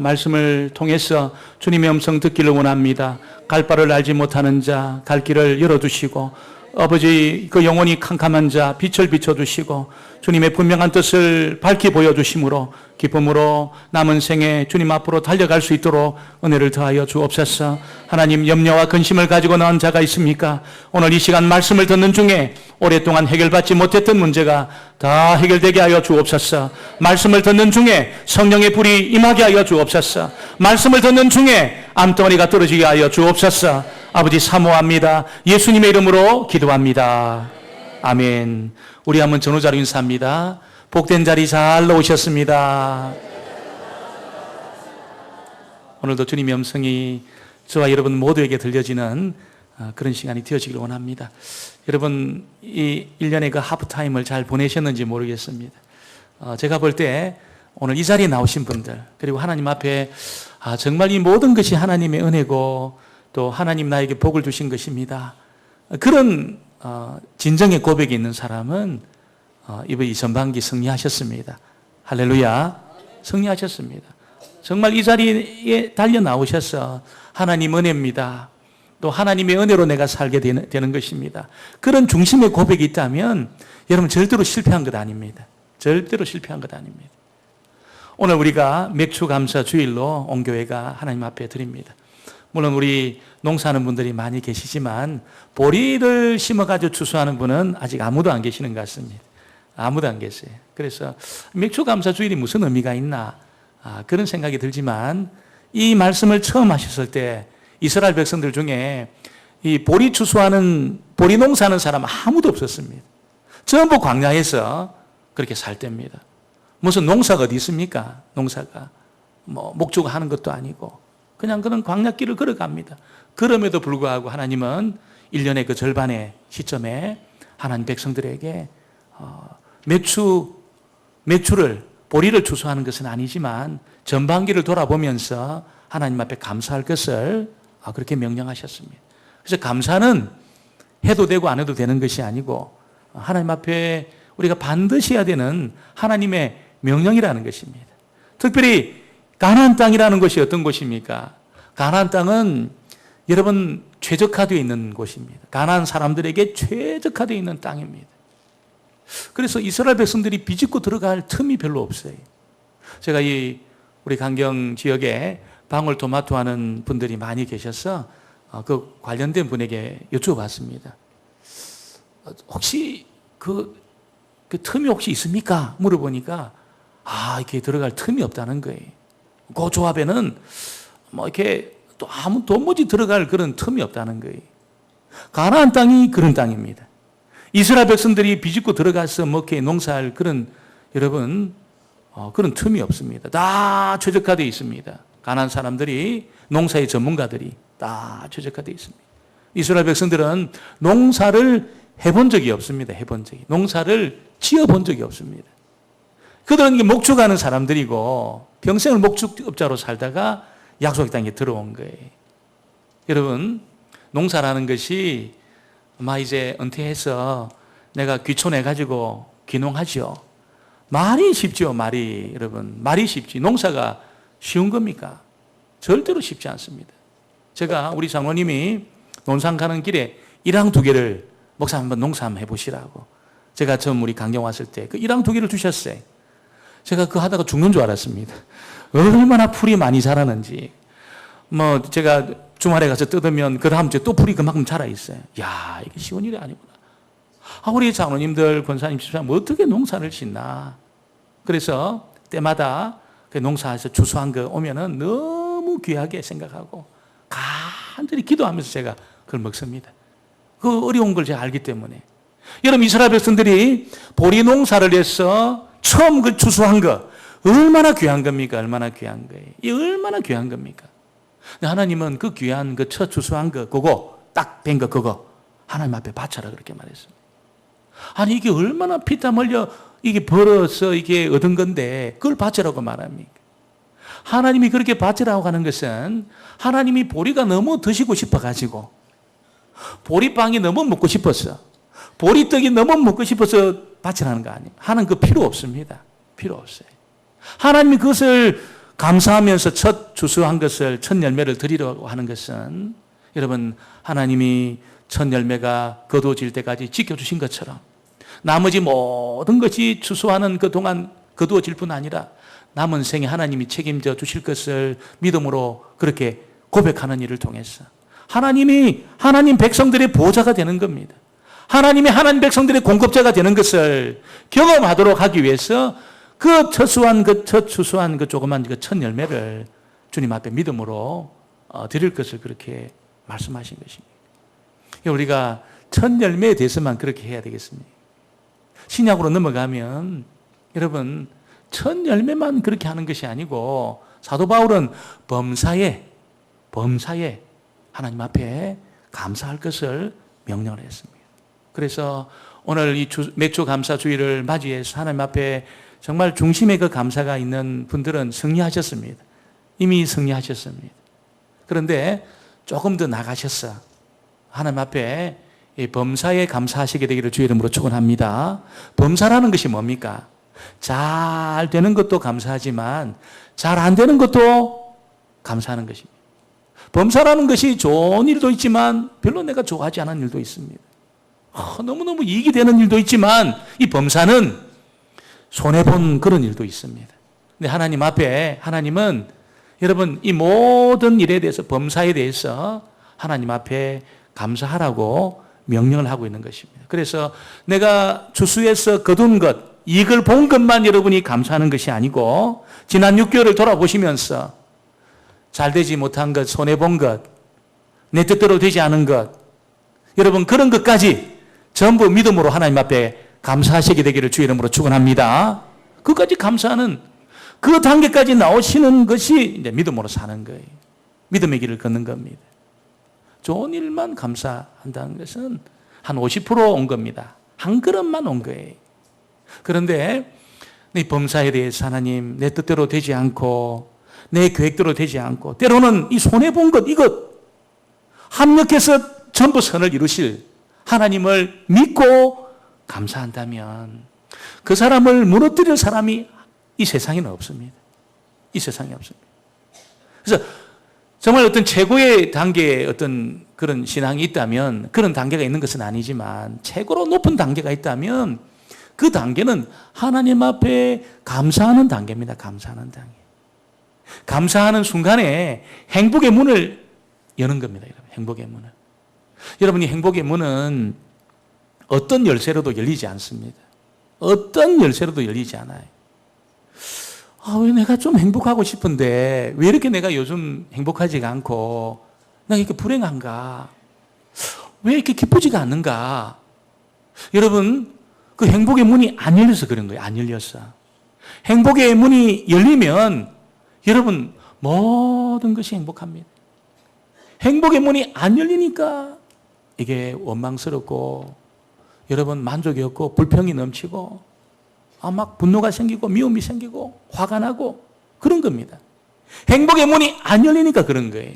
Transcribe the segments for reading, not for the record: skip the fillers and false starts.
말씀을 통해서 주님의 음성 듣기를 원합니다. 갈 바를 알지 못하는 자, 갈 길을 열어두시고, 아버지 그 영혼이 캄캄한 자 빛을 비춰주시고, 주님의 분명한 뜻을 밝히 보여주심으로 기쁨으로 남은 생에 주님 앞으로 달려갈 수 있도록 은혜를 더하여 주옵소서. 하나님, 염려와 근심을 가지고 나온 자가 있습니까? 오늘 이 시간 말씀을 듣는 중에 오랫동안 해결받지 못했던 문제가 다 해결되게 하여 주옵소서. 말씀을 듣는 중에 성령의 불이 임하게 하여 주옵소서. 말씀을 듣는 중에 암덩어리가 떨어지게 하여 주옵소서. 아버지, 사모합니다. 예수님의 이름으로 기도합니다. 아멘. 우리 한번 전후자로 인사합니다. 복된 자리 잘 놓으셨습니다. 오늘도 주님의 음성이 저와 여러분 모두에게 들려지는 그런 시간이 되어지기를 원합니다. 여러분, 이 1년의 그 하프타임을 잘 보내셨는지 모르겠습니다. 제가 볼 때 오늘 이 자리에 나오신 분들, 그리고 하나님 앞에 정말 이 모든 것이 하나님의 은혜고 또 하나님 나에게 복을 주신 것입니다, 그런 진정의 고백이 있는 사람은 이번 이 전반기 승리하셨습니다. 할렐루야. 승리하셨습니다. 정말 이 자리에 달려 나오셔서 하나님 은혜입니다, 또 하나님의 은혜로 내가 살게 되는 것입니다, 그런 중심의 고백이 있다면 여러분 절대로 실패한 것 아닙니다. 절대로 실패한 것 아닙니다. 오늘 우리가 맥추감사 주일로 온 교회가 하나님 앞에 드립니다. 물론 우리 농사하는 분들이 많이 계시지만 보리를 심어가지고 추수하는 분은 아직 아무도 안 계시는 것 같습니다. 아무도 안 계세요. 그래서 맥추감사 주일이 무슨 의미가 있나, 그런 생각이 들지만 이 말씀을 처음 하셨을 때 이스라엘 백성들 중에 이 보리 추수하는, 보리 농사하는 사람 아무도 없었습니다. 전부 광야에서 그렇게 살 때입니다. 무슨 농사가 어디 있습니까? 농사가 목주가 하는 것도 아니고 그냥 그런 광야길을 걸어갑니다. 그럼에도 불구하고 하나님은 1년의 그 절반의 시점에 하나님 백성들에게 매출을, 보리를 추수하는 것은 아니지만 전반기를 돌아보면서 하나님 앞에 감사할 것을 그렇게 명령하셨습니다. 그래서 감사는 해도 되고 안 해도 되는 것이 아니고 하나님 앞에 우리가 반드시 해야 되는 하나님의 명령이라는 것입니다. 특별히 가나안 땅이라는 것이 어떤 곳입니까? 가나안 땅은 여러분 최적화되어 있는 곳입니다. 가나안 사람들에게 최적화되어 있는 땅입니다. 그래서 이스라엘 백성들이 비집고 들어갈 틈이 별로 없어요. 제가 우리 강경 지역에 방울토마토 하는 분들이 많이 계셔서 그 관련된 분에게 여쭤봤습니다. 혹시 그 틈이 혹시 있습니까? 물어보니까 이렇게 들어갈 틈이 없다는 거예요. 그 조합에는 이렇게 또 아무 도무지 들어갈 그런 틈이 없다는 거예요. 가나안 땅이 그런 땅입니다. 이스라엘 백성들이 비집고 들어가서 이렇게 농사할 그런, 여러분, 그런 틈이 없습니다. 다 최적화되어 있습니다. 가나안 사람들이, 농사의 전문가들이 다 최적화되어 있습니다. 이스라엘 백성들은 농사를 해본 적이 없습니다. 농사를 지어본 적이 없습니다. 그들은 목축하는 사람들이고 평생을 목축업자로 살다가 약속의 땅에 들어온 거예요. 여러분, 농사라는 것이 이제 은퇴해서 내가 귀촌해가지고 귀농하죠. 말이 쉽죠, 말이. 여러분, 말이 쉽지. 농사가 쉬운 겁니까? 절대로 쉽지 않습니다. 제가 우리 장로님이 논산 가는 길에 일항 2개를, 목사 한번 농사 한번 해보시라고, 제가 처음 우리 강경 왔을 때 그 일항 2개를 주셨어요. 제가 그거 하다가 죽는 줄 알았습니다. 얼마나 풀이 많이 자라는지. 제가 주말에 가서 뜯으면 그 다음 주에 또 풀이 그만큼 자라 있어요. 야, 이게 쉬운 일이 아니구나. 우리 장로님들, 권사님, 집사님 어떻게 농사를 짓나. 그래서 때마다 그 농사에서 추수한 거 오면은 너무 귀하게 생각하고 간절히 기도하면서 제가 그걸 먹습니다. 그 어려운 걸 제가 알기 때문에. 여러분, 이스라엘 백성들이 보리 농사를 해서 처음 그 추수한 거 얼마나 귀한 겁니까? 얼마나 귀한 거예요. 이 얼마나 귀한 겁니까? 하나님은 그 귀한 그 첫 추수한 거, 그거 딱 된 거, 그거 하나님 앞에 바쳐라 그렇게 말했습니다. 아니, 이게 얼마나 피땀 흘려 이게 벌어서 이게 얻은 건데 그걸 바쳐라고 말합니까? 하나님이 그렇게 바쳐라고 하는 것은 하나님이 보리가 너무 드시고 싶어가지고, 보리빵이 너무 먹고 싶어서, 보리떡이 너무 먹고 싶어서 바치라는 거 아니에요. 하나님 그 필요 없습니다. 필요 없어요. 하나님이 그것을 감사하면서 첫 주수한 것을, 첫 열매를 드리려고 하는 것은 여러분, 하나님이 첫 열매가 거두어질 때까지 지켜주신 것처럼 나머지 모든 것이 주수하는 그동안 거두어질 뿐 아니라 남은 생에 하나님이 책임져 주실 것을 믿음으로 그렇게 고백하는 일을 통해서 하나님이 하나님 백성들의 보호자가 되는 겁니다. 하나님이 하나님 백성들의 공급자가 되는 것을 경험하도록 하기 위해서 그 첫 주수한 그 조그만 그 첫 열매를 주님 앞에 믿음으로 드릴 것을 그렇게 말씀하신 것입니다. 우리가 첫 열매에 대해서만 그렇게 해야 되겠습니다. 신약으로 넘어가면 여러분, 첫 열매만 그렇게 하는 것이 아니고 사도 바울은 범사에 하나님 앞에 감사할 것을 명령을 했습니다. 그래서 오늘 이 맥주 감사 주일을 맞이해서 하나님 앞에 정말 중심에 그 감사가 있는 분들은 승리하셨습니다. 이미 승리하셨습니다. 그런데 조금 더 나가셨어. 하나님 앞에 이 범사에 감사하시게 되기를 주의 이름으로 축원합니다. 범사라는 것이 뭡니까? 잘 되는 것도 감사하지만 잘 안 되는 것도 감사하는 것입니다. 범사라는 것이 좋은 일도 있지만 별로 내가 좋아하지 않은 일도 있습니다. 너무너무 이익이 되는 일도 있지만 이 범사는 손해본 그런 일도 있습니다. 근데 하나님 앞에 하나님은 여러분 이 모든 일에 대해서 범사에 대해서 하나님 앞에 감사하라고 명령을 하고 있는 것입니다. 그래서 내가 주수에서 거둔 것, 이익을 본 것만 여러분이 감사하는 것이 아니고 지난 6개월을 돌아보시면서 잘 되지 못한 것, 손해본 것, 내 뜻대로 되지 않은 것, 여러분 그런 것까지 전부 믿음으로 하나님 앞에 감사하시게 되기를 주의 이름으로 축원합니다. 그까지 감사하는 그 단계까지 나오시는 것이 이제 믿음으로 사는 거예요. 믿음의 길을 걷는 겁니다. 좋은 일만 감사한다는 것은 한 50% 온 겁니다. 한 걸음만 온 거예요. 그런데 내 범사에 대해서 하나님 내 뜻대로 되지 않고 내 계획대로 되지 않고 때로는 이 손해본 것 이것 합력해서 전부 선을 이루실 하나님을 믿고 감사한다면 그 사람을 무너뜨릴 사람이 이 세상에는 없습니다. 이 세상에 없습니다. 그래서 정말 어떤 최고의 단계의 어떤 그런 신앙이 있다면 그런 단계가 있는 것은 아니지만 최고로 높은 단계가 있다면 그 단계는 하나님 앞에 감사하는 단계입니다. 감사하는 단계. 감사하는 순간에 행복의 문을 여는 겁니다. 여러분. 행복의 문을. 여러분, 이 행복의 문은 어떤 열쇠로도 열리지 않습니다. 어떤 열쇠로도 열리지 않아요. 왜 내가 좀 행복하고 싶은데 왜 이렇게 내가 요즘 행복하지가 않고 내가 이렇게 불행한가? 왜 이렇게 기쁘지가 않는가? 여러분, 그 행복의 문이 안 열려서 그런 거예요. 안 열렸어. 행복의 문이 열리면 여러분 모든 것이 행복합니다. 행복의 문이 안 열리니까 이게 원망스럽고 여러분 만족이 없고 불평이 넘치고 막 분노가 생기고 미움이 생기고 화가 나고 그런 겁니다. 행복의 문이 안 열리니까 그런 거예요.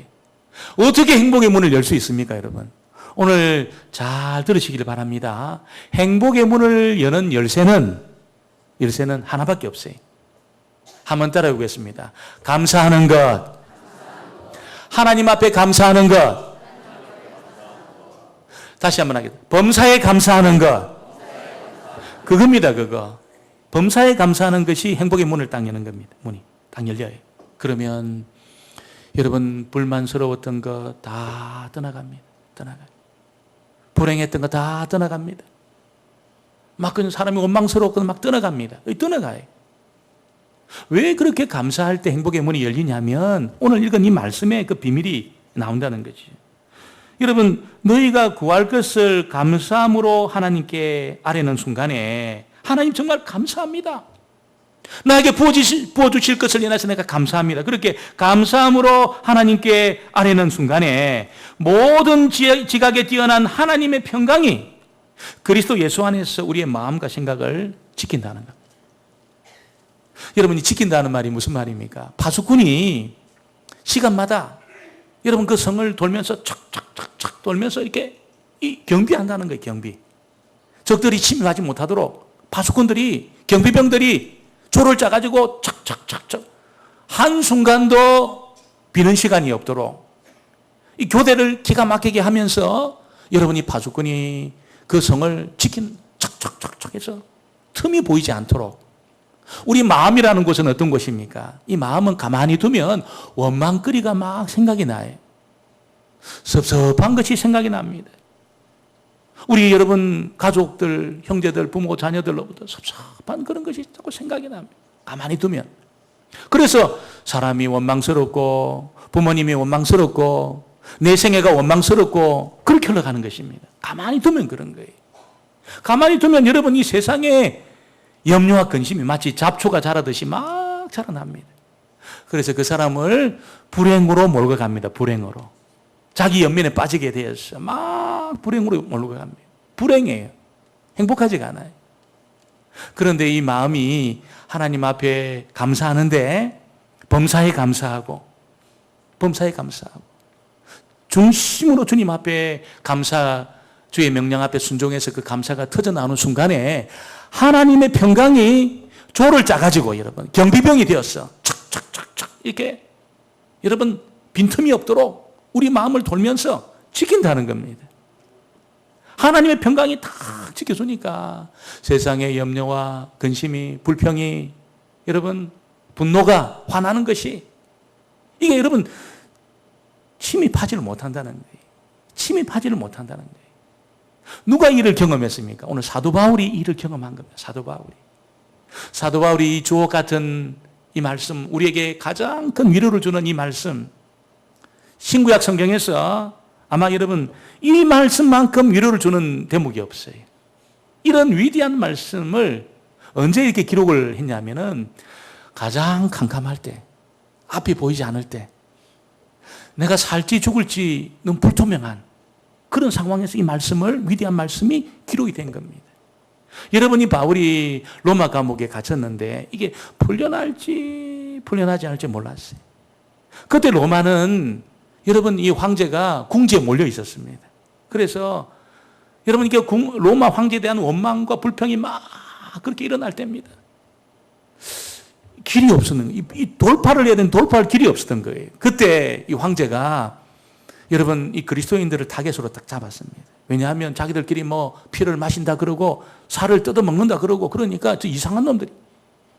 어떻게 행복의 문을 열 수 있습니까, 여러분? 오늘 잘 들으시기를 바랍니다. 행복의 문을 여는 열쇠는 하나밖에 없어요. 한번 따라해 보겠습니다. 감사하는 것. 하나님 앞에 감사하는 것. 다시 한번 하겠습니다. 범사에 감사하는 것. 그겁니다, 그거. 범사에 감사하는 것이 행복의 문을 딱 여는 겁니다. 문이 딱 열려요. 그러면 여러분 불만스러웠던 거 다 떠나갑니다. 떠나가요. 불행했던 거 다 떠나갑니다. 막 그냥 사람이 원망스럽고 막 떠나갑니다. 떠나가요. 왜 그렇게 감사할 때 행복의 문이 열리냐면 오늘 읽은 이 말씀에 그 비밀이 나온다는 거지. 여러분, 너희가 구할 것을 감사함으로 하나님께 아뢰는 순간에 하나님 정말 감사합니다. 나에게 부어주실 것을 인해서 내가 감사합니다. 그렇게 감사함으로 하나님께 아뢰는 순간에 모든 지각에 뛰어난 하나님의 평강이 그리스도 예수 안에서 우리의 마음과 생각을 지킨다는 겁니다. 여러분이 지킨다는 말이 무슨 말입니까? 파수꾼이 시간마다 여러분 그 성을 돌면서 촥촥촥촥 돌면서 이렇게 경비한다는 거예요. 경비. 적들이 침입하지 못하도록 파수꾼들이 경비병들이 조를 짜가지고 착착착착 한순간도 비는 시간이 없도록 이 교대를 기가 막히게 하면서 여러분이 파수꾼이 그 성을 지킨 척척척척 해서 틈이 보이지 않도록. 우리 마음이라는 곳은 어떤 곳입니까? 이 마음은 가만히 두면 원망거리가 막 생각이 나요. 섭섭한 것이 생각이 납니다. 우리 여러분 가족들, 형제들, 부모, 자녀들로부터 섭섭한 그런 것이 자꾸 생각이 납니다. 가만히 두면. 그래서 사람이 원망스럽고 부모님이 원망스럽고 내 생애가 원망스럽고 그렇게 흘러가는 것입니다. 가만히 두면 그런 거예요. 가만히 두면 여러분 이 세상에 염려와 근심이 마치 잡초가 자라듯이 막 자라납니다. 그래서 그 사람을 불행으로 몰고 갑니다. 불행으로. 자기 연민에 빠지게 되어서 막 불행으로 몰고 갑니다. 불행해요. 행복하지가 않아요. 그런데 이 마음이 하나님 앞에 감사하는데 범사에 감사하고 중심으로 주님 앞에 감사, 주의 명령 앞에 순종해서 그 감사가 터져나오는 순간에 하나님의 평강이 조를 짜가지고 여러분 경비병이 되었어. 착착착착 이렇게 여러분 빈틈이 없도록 우리 마음을 돌면서 지킨다는 겁니다. 하나님의 평강이 다 지켜주니까 세상의 염려와 근심이, 불평이, 여러분 분노가, 화나는 것이 이게 여러분 침입하지를 못한다는 거예요. 침입하지를 못한다는 거예요. 누가 이를 경험했습니까? 오늘 사도 바울이 이를 경험한 겁니다. 사도 바울이 이 주옥 같은 이 말씀, 우리에게 가장 큰 위로를 주는 이 말씀, 신구약 성경에서 아마 여러분 이 말씀만큼 위로를 주는 대목이 없어요. 이런 위대한 말씀을 언제 이렇게 기록을 했냐면은 가장 캄캄할 때, 앞이 보이지 않을 때, 내가 살지 죽을지 너무 불투명한 그런 상황에서 이 말씀을, 위대한 말씀이 기록이 된 겁니다. 여러분이 바울이 로마 감옥에 갇혔는데 이게 풀려날지 풀려나지 않을지 몰랐어요. 그때 로마는 여러분 이 황제가 궁지에 몰려 있었습니다. 그래서 여러분 이게 로마 황제에 대한 원망과 불평이 막 그렇게 일어날 때입니다. 길이 없었는, 이 돌파를 해야 되는 돌파할 길이 없었던 거예요. 그때 이 황제가 여러분 이 그리스도인들을 타겟으로 딱 잡았습니다. 왜냐하면 자기들끼리 뭐 피를 마신다 그러고 살을 뜯어 먹는다 그러고 그러니까 저 이상한 놈들이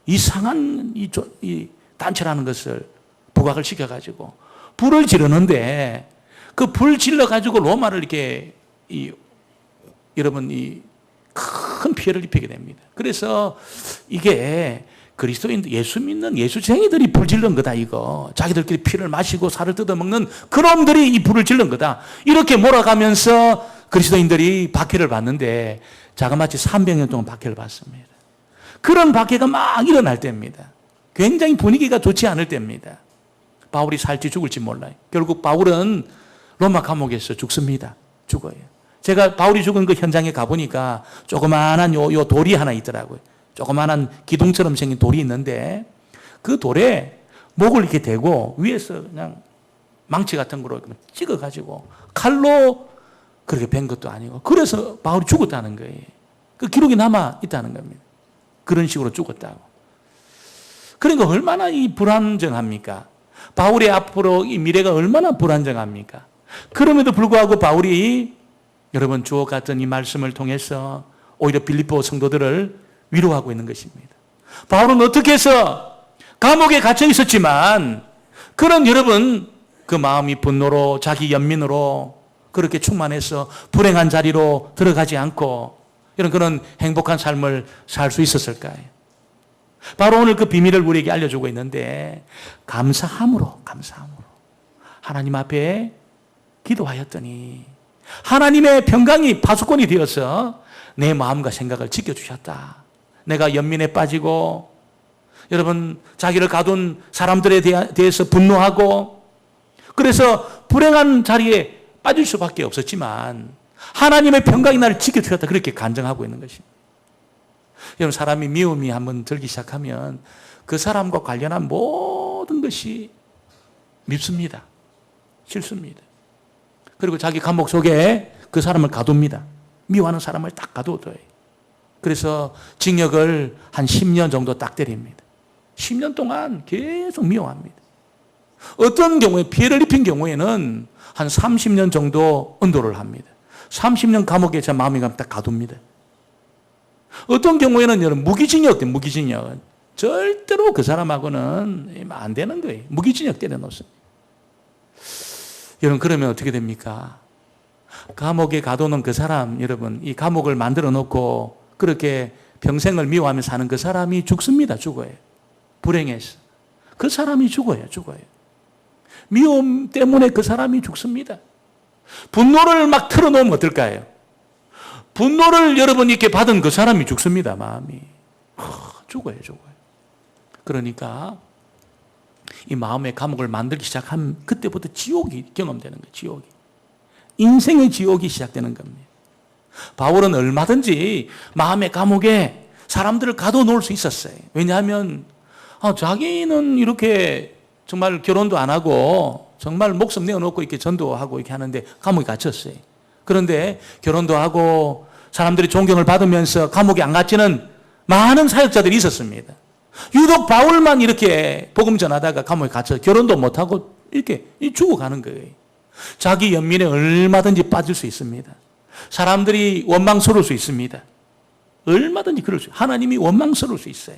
이상한 이 단체라는 것을 부각을 시켜가지고 불을 지르는데 그 불 질러가지고 로마를 이렇게 여러분 이 큰 피해를 입히게 됩니다. 그래서 이게 그리스도인들, 예수 믿는 예수쟁이들이 불 질른 거다 이거. 자기들끼리 피를 마시고 살을 뜯어먹는 그놈들이 이 불을 질른 거다. 이렇게 몰아가면서 그리스도인들이 박해를 받는데 자그마치 300년 동안 박해를 받습니다. 그런 박해가 막 일어날 때입니다. 굉장히 분위기가 좋지 않을 때입니다. 바울이 살지 죽을지 몰라요. 결국 바울은 로마 감옥에서 죽습니다. 죽어요. 제가 바울이 죽은 그 현장에 가보니까 조그마한 요 돌이 하나 있더라고요. 조그마한 기둥처럼 생긴 돌이 있는데 그 돌에 목을 이렇게 대고 위에서 그냥 망치 같은 거로 찍어가지고 칼로 그렇게 벤 것도 아니고 그래서 바울이 죽었다는 거예요. 그 기록이 남아 있다는 겁니다. 그런 식으로 죽었다고. 그러니까 얼마나 이 불안정합니까? 바울의 앞으로 이 미래가 얼마나 불안정합니까? 그럼에도 불구하고 바울이 여러분 주옥 같은 이 말씀을 통해서 오히려 빌립보 성도들을 위로하고 있는 것입니다. 바울은 어떻게 해서 감옥에 갇혀 있었지만 그런 여러분 그 마음이 분노로 자기 연민으로 그렇게 충만해서 불행한 자리로 들어가지 않고 이런 그런 행복한 삶을 살 수 있었을까요? 바로 오늘 그 비밀을 우리에게 알려주고 있는데 감사함으로 하나님 앞에 기도하였더니 하나님의 평강이 파수꾼이 되어서 내 마음과 생각을 지켜주셨다. 내가 연민에 빠지고 여러분 자기를 가둔 사람들에 대해서 분노하고 그래서 불행한 자리에 빠질 수밖에 없었지만 하나님의 평강이 나를 지켜주셨다. 그렇게 간증하고 있는 것입니다. 여러분 사람이 미움이 한번 들기 시작하면 그 사람과 관련한 모든 것이 밉습니다. 싫습니다. 그리고 자기 감옥 속에 그 사람을 가둡니다. 미워하는 사람을 딱 가둬둬요. 그래서 징역을 한 10년 정도 딱 때립니다. 10년 동안 계속 미워합니다. 어떤 경우에 피해를 입힌 경우에는 한 30년 정도 언도를 합니다. 30년 감옥에 제 마음이 가면 딱 가둡니다. 어떤 경우에는 여러분 무기징역 때 무기징역 절대로 그 사람하고는 안 되는 거예요. 무기징역 때려놓습니다. 여러분 그러면 어떻게 됩니까? 감옥에 가둬놓은 그 사람, 여러분 이 감옥을 만들어 놓고 그렇게 평생을 미워하며 사는 그 사람이 죽습니다. 죽어요. 불행해서 그 사람이 죽어요. 미움 때문에 그 사람이 죽습니다. 분노를 막 틀어놓으면 어떨까요? 분노를 여러분 이렇게 받은 그 사람이 죽습니다. 마음이 죽어요. 그러니까 이 마음의 감옥을 만들기 시작한 그때부터 지옥이 경험되는 거예요. 지옥이. 인생의 지옥이 시작되는 겁니다. 바울은 얼마든지 마음의 감옥에 사람들을 가둬놓을 수 있었어요. 왜냐하면 자기는 이렇게 정말 결혼도 안 하고 정말 목숨 내어놓고 이렇게 전도하고 이렇게 하는데 감옥에 갇혔어요. 그런데 결혼도 하고 사람들이 존경을 받으면서 감옥에 안 갇히는 많은 사역자들이 있었습니다. 유독 바울만 이렇게 복음 전하다가 감옥에 갇혀 결혼도 못하고 이렇게 죽어가는 거예요. 자기 연민에 얼마든지 빠질 수 있습니다. 사람들이 원망스러울 수 있습니다. 얼마든지 그럴 수 있어요. 하나님이 원망스러울 수 있어요.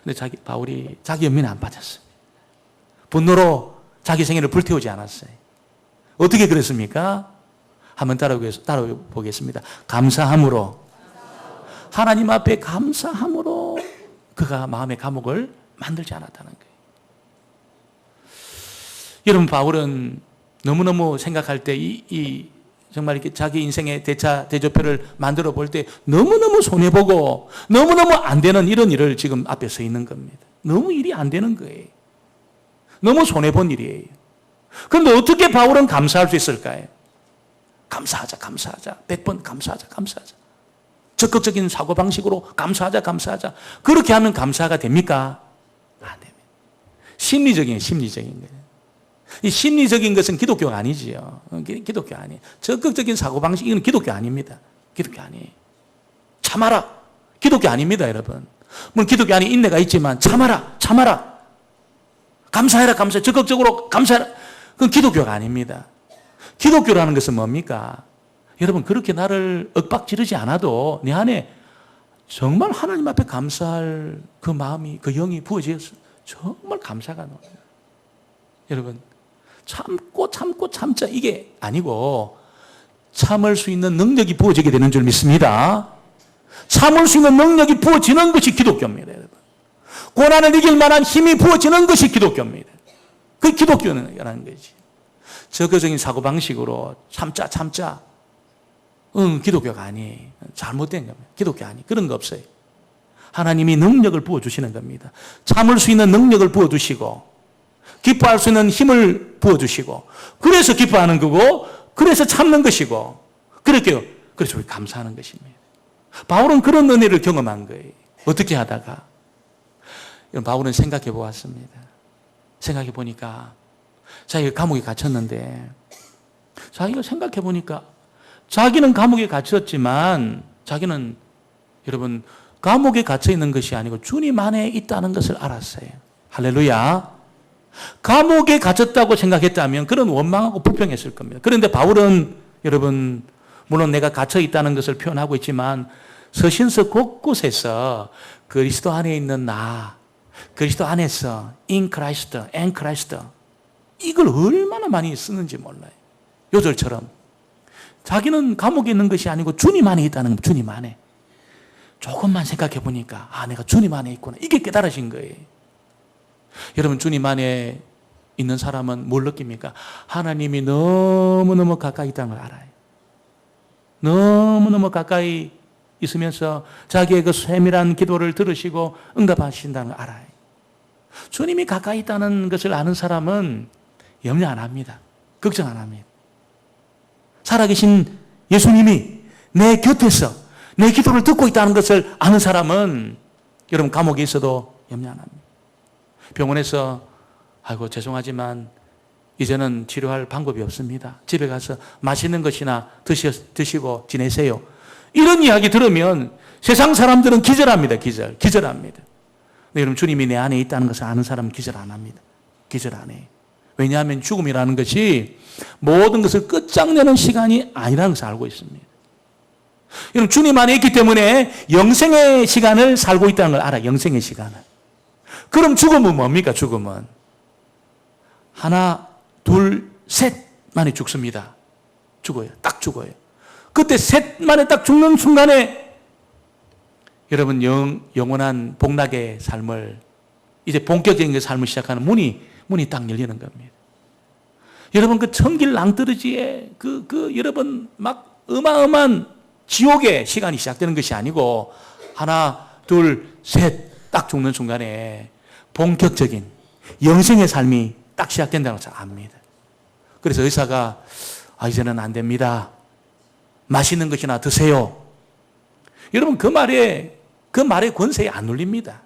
근데 바울이 자기 연민에 안 빠졌어요. 분노로 자기 생애를 불태우지 않았어요. 어떻게 그랬습니까? 한번 따라보겠습니다. 감사함으로. 하나님 앞에 감사함으로 그가 마음의 감옥을 만들지 않았다는 거예요. 여러분 바울은 너무너무 생각할 때 정말 이렇게 자기 인생의 대조표를 만들어 볼 때 너무너무 손해보고 너무너무 안 되는 이런 일을 지금 앞에 서 있는 겁니다. 너무 일이 안 되는 거예요. 너무 손해본 일이에요. 그런데 어떻게 바울은 감사할 수 있을까요? 감사하자. 100번 감사하자. 적극적인 사고방식으로 감사하자. 그렇게 하면 감사가 됩니까? 안 됩니다. 심리적인 거예요. 이 심리적인 것은 기독교가 아니지요. 기독교 아니에요. 적극적인 사고방식, 이건 기독교 아닙니다. 기독교 아니에요. 참아라. 기독교 아닙니다, 여러분. 물론 기독교 안에 인내가 있지만 참아라. 감사해라. 적극적으로 감사해라. 그건 기독교가 아닙니다. 기독교라는 것은 뭡니까? 여러분, 그렇게 나를 윽박지르지 않아도 내 안에 정말 하나님 앞에 감사할 그 마음이, 그 영이 부어지었어. 정말 감사가 나와요. 여러분, 참자 이게 아니고 참을 수 있는 능력이 부어지게 되는 줄 믿습니다. 참을 수 있는 능력이 부어지는 것이 기독교입니다, 여러분. 고난을 이길 만한 힘이 부어지는 것이 기독교입니다. 그 기독교라는 거지. 적극적인 사고방식으로 참자. 기독교가 아니에요. 잘못된 겁니다. 기독교 아니에요. 그런 거 없어요. 하나님이 능력을 부어주시는 겁니다. 참을 수 있는 능력을 부어주시고 기뻐할 수 있는 힘을 부어주시고 그래서 기뻐하는 거고 그래서 참는 것이고 그래서 우리 감사하는 것입니다. 바울은 그런 은혜를 경험한 거예요. 어떻게 하다가? 바울은 생각해 보았습니다. 생각해 보니까 자기가 감옥에 갇혔는데 자기가 생각해 보니까 자기는 감옥에 갇혔지만 자기는 여러분 감옥에 갇혀 있는 것이 아니고 주님 안에 있다는 것을 알았어요. 할렐루야. 감옥에 갇혔다고 생각했다면 그런 원망하고 불평했을 겁니다. 그런데 바울은 여러분 물론 내가 갇혀 있다는 것을 표현하고 있지만 서신서 곳곳에서 그리스도 안에 있는 나, 그리스도 안에서 in Christ, and Christ 이걸 얼마나 많이 쓰는지 몰라요. 요절처럼 자기는 감옥에 있는 것이 아니고 주님 안에 있다는 거, 주님 안에. 조금만 생각해 보니까 내가 주님 안에 있구나. 이게 깨달아진 거예요. 여러분 주님 안에 있는 사람은 뭘 느낍니까? 하나님이 너무너무 가까이 있다는 걸 알아요. 너무너무 가까이 있으면서 자기의 그 세밀한 기도를 들으시고 응답하신다는 걸 알아요. 주님이 가까이 있다는 것을 아는 사람은 염려 안 합니다. 걱정 안 합니다. 살아계신 예수님이 내 곁에서 내 기도를 듣고 있다는 것을 아는 사람은 여러분 감옥에 있어도 염려 안 합니다. 병원에서 죄송하지만 이제는 치료할 방법이 없습니다. 집에 가서 맛있는 것이나 드시고 지내세요. 이런 이야기 들으면 세상 사람들은 기절합니다. 기절합니다. 근데 여러분, 주님이 내 안에 있다는 것을 아는 사람은 기절 안 합니다. 기절 안 해요. 왜냐하면 죽음이라는 것이 모든 것을 끝장내는 시간이 아니라는 것을 알고 있습니다. 여러분, 주님 안에 있기 때문에 영생의 시간을 살고 있다는 걸 알아요. 영생의 시간을. 그럼 죽음은 뭡니까? 죽음은 하나, 둘, 셋 만에 죽습니다. 죽어요. 딱 죽어요. 그때 셋 만에 딱 죽는 순간에 여러분, 영원한 복락의 삶을, 이제 본격적인 삶을 시작하는 문이 딱 열리는 겁니다. 여러분, 그 천길 낭떠러지에 여러분 막 어마어마한 지옥의 시간이 시작되는 것이 아니고 하나, 둘, 셋 딱 죽는 순간에 본격적인 영생의 삶이 딱 시작된다는 것을 압니다. 그래서 의사가 이제는 안 됩니다. 맛있는 것이나 드세요. 여러분, 그 말에 권세에 안 눌립니다.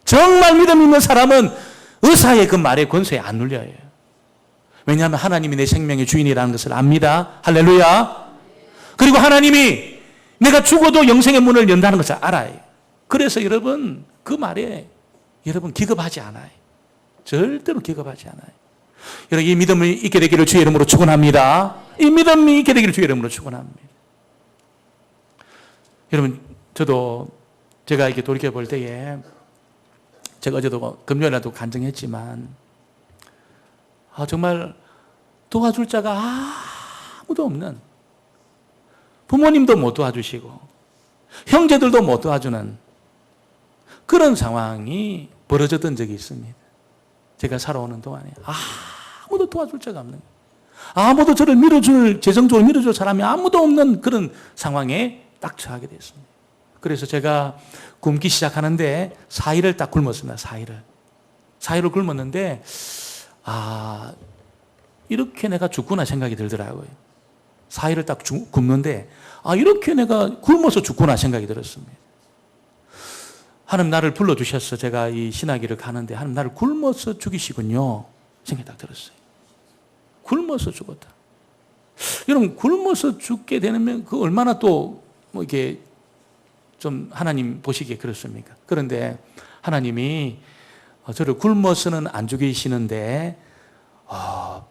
정말 믿음 있는 사람은 의사의 그 말에 권세에 안 눌려요. 왜냐하면 하나님이 내 생명의 주인이라는 것을 압니다. 할렐루야. 그리고 하나님이 내가 죽어도 영생의 문을 연다는 것을 알아요. 그래서 여러분, 그 말에 여러분 기겁하지 않아요. 절대로 기겁하지 않아요. 여러분, 이 믿음이 있게 되기를 주의 이름으로 축원합니다. 이 믿음이 있게 되기를 주의 이름으로 축원합니다. 여러분, 저도 제가 이렇게 돌이켜 볼 때에 제가 어제도 금요일에도 간증했지만 정말 도와줄 자가 아무도 없는, 부모님도 못 도와주시고 형제들도 못 도와주는 그런 상황이 벌어졌던 적이 있습니다. 제가 살아오는 동안에 아무도 도와줄 자가 없는, 아무도 저를 재정적으로 밀어줄 사람이 아무도 없는 그런 상황에 딱 처하게 됐습니다. 그래서 제가 굶기 시작하는데 4일을 딱 굶었습니다. 4일을 굶었는데 이렇게 내가 죽구나 생각이 들더라고요. 4일을 딱 굶는데 이렇게 내가 굶어서 죽구나 생각이 들었습니다. 하나님 나를 불러주셨어. 제가 이 신학기를 가는데 하나님 나를 굶어서 죽이시군요 생각이 딱 들었어요. 굶어서 죽었다. 여러분, 굶어서 죽게 되면 그 얼마나 또 이렇게 좀 하나님 보시기에 그렇습니까? 그런데 하나님이 저를 굶어서는 안 죽이시는데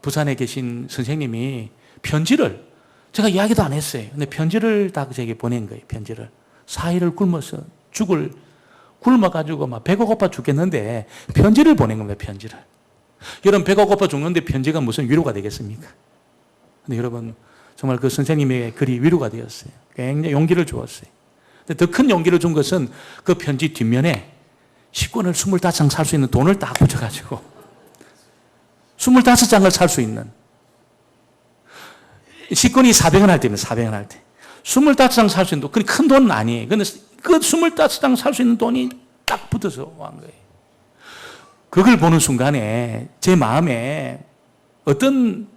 부산에 계신 선생님이 편지를, 제가 이야기도 안 했어요. 근데 편지를 딱 제게 보낸 거예요. 편지를. 4일을 굶어서 굶어가지고 막 배가 고파 죽겠는데 편지를 보낸 겁니다. 편지를. 여러분, 배가 고파 죽는데 편지가 무슨 위로가 되겠습니까? 근데 여러분, 정말 그 선생님의 글이 위로가 되었어요. 굉장히 용기를 주었어요. 근데 더 큰 용기를 준 것은 그 편지 뒷면에 식권을 25장 살 수 있는 돈을 딱 붙여가지고 25장을 살 수 있는, 식권이 400원 할 때입니다. 400원 할 때 25장 살 수 있는 돈, 큰 돈은 아니에요. 근데 그 25장 살 수 있는 돈이 딱 붙어서 온 거예요. 그걸 보는 순간에 제 마음에 어떤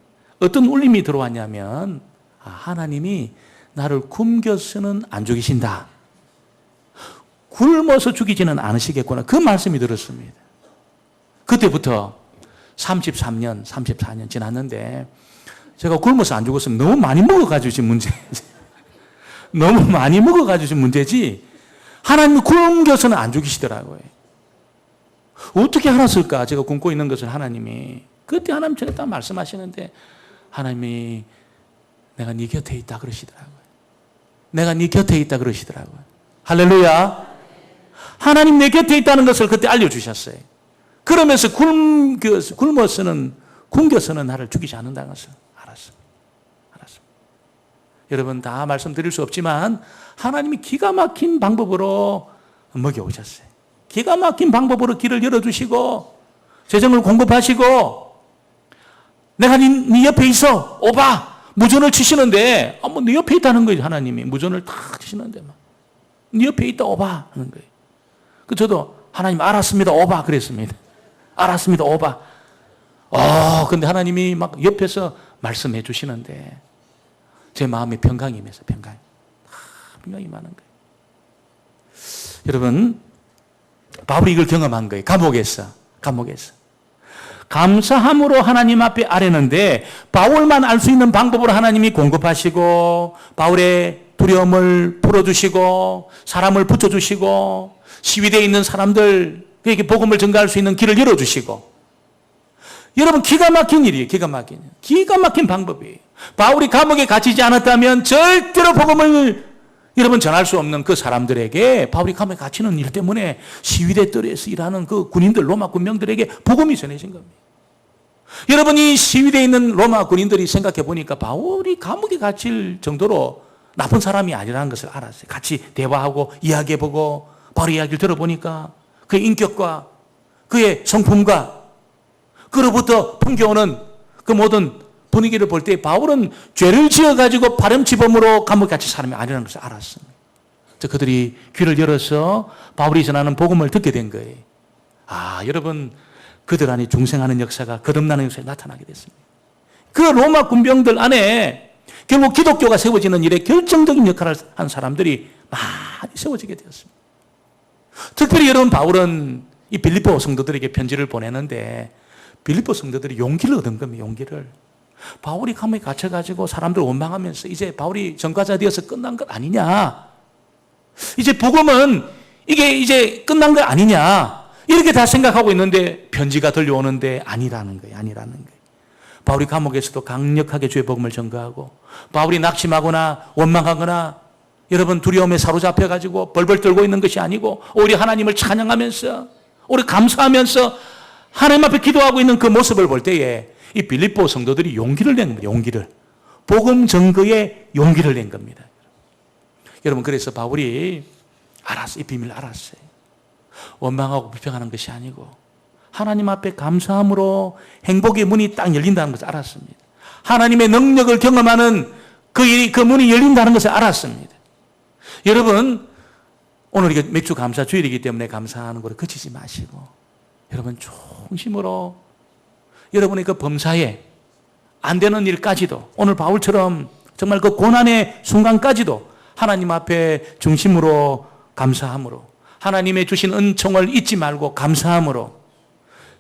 울림이 들어왔냐면 하나님이 나를 굶겨서는 안 죽이신다, 굶어서 죽이지는 않으시겠구나, 그 말씀이 들었습니다. 그때부터 33년 34년 지났는데 제가 굶어서 안 죽었으면 너무 많이 먹어가지고 지금 문제지. 너무 많이 먹어가지고 지금 문제지 하나님이 굶겨서는 안 죽이시더라고요. 어떻게 알았을까? 제가 굶고 있는 것을 하나님이. 그때 하나님 제가 딱 말씀하시는데 하나님이 내가 네 곁에 있다 그러시더라고요. 내가 네 곁에 있다 그러시더라고요. 할렐루야. 하나님 내 곁에 있다는 것을 그때 알려주셨어요. 그러면서 굶겨서는 나를 죽이지 않는다는 것을 알았습니다. 여러분, 다 말씀드릴 수 없지만 하나님이 기가 막힌 방법으로 먹여오셨어요. 기가 막힌 방법으로 길을 열어주시고 재정을 공급하시고, 내가 네 옆에 있어 오바 무전을 치시는데 네 옆에 있다는 거예요. 하나님이 무전을 탁 치시는데 네 옆에 있다 오바 하는 거예요. 저도 하나님 알았습니다 오바 그랬습니다. 알았습니다 오바. 근데 하나님이 막 옆에서 말씀해 주시는데 제 마음에 평강이 임해서 평강이 많은 거예요. 여러분, 바울이 이걸 경험한 거예요. 감옥에서. 감사함으로 하나님 앞에 아뢰는데 바울만 알 수 있는 방법으로 하나님이 공급하시고 바울의 두려움을 풀어주시고 사람을 붙여주시고 시위대에 있는 사람들에게 복음을 전가할 수 있는 길을 열어주시고, 여러분 기가 막힌 일이에요. 기가 막힌 방법이에요. 바울이 감옥에 갇히지 않았다면 절대로 복음을 여러분 전할 수 없는 그 사람들에게, 바울이 감옥에 갇히는 일 때문에 시위대 뜰에서 일하는 그 군인들, 로마 군병들에게 복음이 전해진 겁니다. 여러분, 이 시위대에 있는 로마 군인들이 생각해 보니까 바울이 감옥에 갇힐 정도로 나쁜 사람이 아니라는 것을 알았어요. 같이 대화하고 이야기해보고 바울의 이야기를 들어보니까 그의 인격과 그의 성품과 그로부터 풍겨오는 그 모든 분위기를 볼 때 바울은 죄를 지어가지고 파렴치범으로 감옥에 갇힌 사람이 아니라는 것을 알았습니다. 그들이 귀를 열어서 바울이 전하는 복음을 듣게 된 거예요. 여러분, 그들 안에 중생하는 역사가, 거듭나는 역사가 나타나게 됐습니다. 그 로마 군병들 안에 결국 기독교가 세워지는 일에 결정적인 역할을 한 사람들이 많이 세워지게 되었습니다. 특별히 여러분, 바울은 이 빌립보 성도들에게 편지를 보내는데 빌립보 성도들이 용기를 얻은 겁니다. 용기를. 바울이 감옥에 갇혀가지고 사람들 원망하면서 이제 바울이 전과자 되어서 끝난 것 아니냐, 이제 복음은 이게 이제 끝난 거 아니냐, 이렇게 다 생각하고 있는데 편지가 들려오는데 아니라는 거예요. 바울이 감옥에서도 강력하게 주의 복음을 전가하고, 바울이 낙심하거나 원망하거나 여러분 두려움에 사로잡혀가지고 벌벌 떨고 있는 것이 아니고 오히려 하나님을 찬양하면서, 오히려 감사하면서 하나님 앞에 기도하고 있는 그 모습을 볼 때에 이 빌립보 성도들이 용기를 낸 겁니다. 복음 전거에 용기를 낸 겁니다. 여러분, 그래서 바울이 이 비밀을 알았어요. 원망하고 불평하는 것이 아니고 하나님 앞에 감사함으로 행복의 문이 딱 열린다는 것을 알았습니다. 하나님의 능력을 경험하는 그 문이 열린다는 것을 알았습니다. 여러분, 오늘 이게 맥주 감사 주일이기 때문에 감사하는 것을 그치지 마시고, 여러분 중심으로 여러분의 그 범사에 안 되는 일까지도, 오늘 바울처럼 정말 그 고난의 순간까지도 하나님 앞에 중심으로 감사함으로, 하나님의 주신 은총을 잊지 말고 감사함으로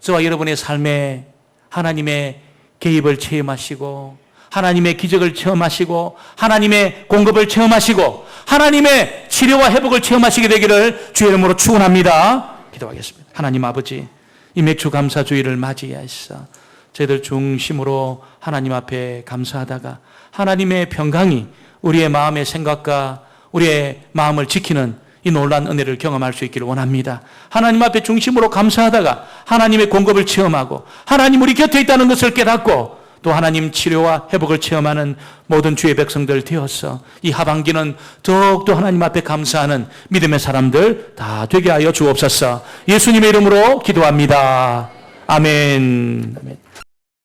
저와 여러분의 삶에 하나님의 개입을 체험하시고, 하나님의 기적을 체험하시고, 하나님의 공급을 체험하시고, 하나님의 치료와 회복을 체험하시게 되기를 주의 이름으로 축원합니다. 기도하겠습니다. 하나님 아버지, 이 맥주 감사 주일을 맞이하시사 저희들 중심으로 하나님 앞에 감사하다가 하나님의 평강이 우리의 마음의 생각과 우리의 마음을 지키는 이 놀라운 은혜를 경험할 수 있기를 원합니다. 하나님 앞에 중심으로 감사하다가 하나님의 공급을 체험하고, 하나님 우리 곁에 있다는 것을 깨닫고, 또 하나님 치료와 회복을 체험하는 모든 주의 백성들 되어서 이 하반기는 더욱더 하나님 앞에 감사하는 믿음의 사람들 다 되게 하여 주옵소서. 예수님의 이름으로 기도합니다. 아멘.